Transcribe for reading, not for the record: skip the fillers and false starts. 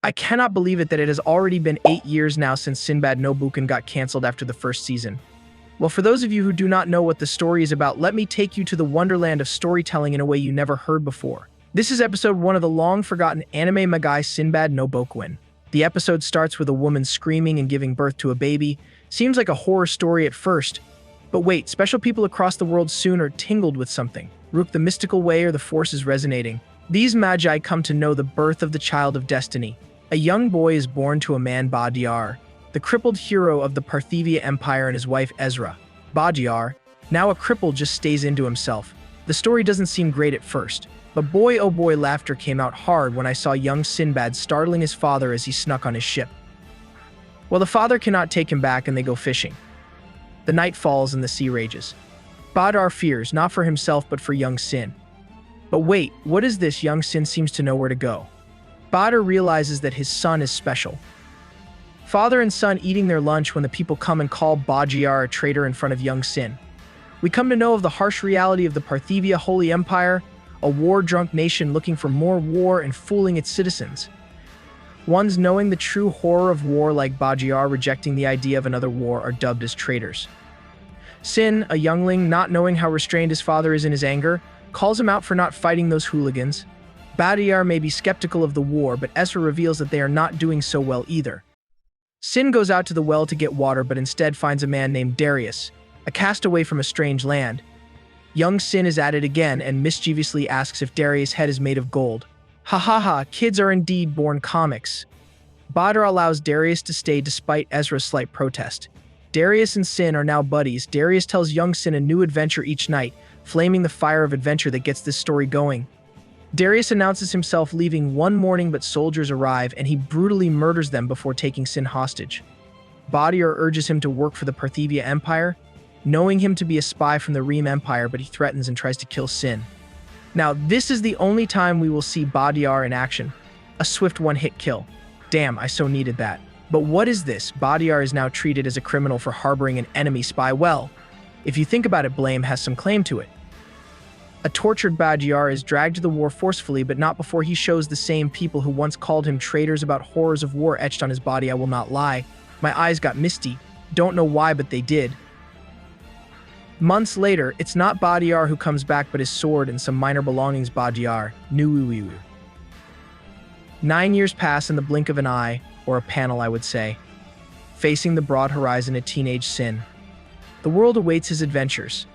I cannot believe it that it has already been 8 years now since Sinbad no Buken got cancelled after the first season. Well, for those of you who do not know what the story is about, let me take you to the wonderland of storytelling in a way you never heard before. This is episode 1 of the long-forgotten anime Magi Sinbad no Buken. The episode starts with a woman screaming and giving birth to a baby. Seems like a horror story at first. But wait, special people across the world soon are tingled with something. Rook the mystical way or the force is resonating. These Magi come to know the birth of the child of destiny. A young boy is born to a man Badiar, the crippled hero of the Parthivia Empire, and his wife Ezra. Badiar, now a cripple, just stays into himself. The story doesn't seem great at first, but boy oh boy, laughter came out hard when I saw young Sinbad startling his father as he snuck on his ship. Well, the father cannot take him back and they go fishing. The night falls and the sea rages. Badar fears, not for himself but for young Sin. But wait, what is this? Young Sin seems to know where to go. Badar realizes that his son is special. Father and son eating their lunch when the people come and call Badiar a traitor in front of young Sin. We come to know of the harsh reality of the Parthivia Holy Empire, a war-drunk nation looking for more war and fooling its citizens. Ones knowing the true horror of war, like Badiar rejecting the idea of another war, are dubbed as traitors. Sin, a youngling not knowing how restrained his father is in his anger, calls him out for not fighting those hooligans. Badiar may be skeptical of the war, but Ezra reveals that they are not doing so well either. Sin goes out to the well to get water, but instead finds a man named Darius, a castaway from a strange land. Young Sin is at it again and mischievously asks if Darius' head is made of gold. Ha ha ha, kids are indeed born comics. Badar allows Darius to stay despite Ezra's slight protest. Darius and Sin are now buddies. Darius tells young Sin a new adventure each night, flaming the fire of adventure that gets this story going. Darius announces himself leaving one morning, but soldiers arrive and he brutally murders them before taking Sin hostage. Badiar urges him to work for the Parthivia Empire, knowing him to be a spy from the Reem Empire, but he threatens and tries to kill Sin. Now, this is the only time we will see Badiar in action. A swift one-hit kill. Damn, I so needed that. But what is this? Badiar is now treated as a criminal for harboring an enemy spy. Well, if you think about it, blame has some claim to it. A tortured Badiar is dragged to the war forcefully, but not before he shows the same people who once called him traitors about horrors of war etched on his body. I will not lie. My eyes got misty. Don't know why, but they did. Months later, it's not Badiar who comes back, but his sword and some minor belongings. Badiar. 9 years pass in the blink of an eye, or a panel I would say. Facing the broad horizon, a teenage Sin. The world awaits his adventures.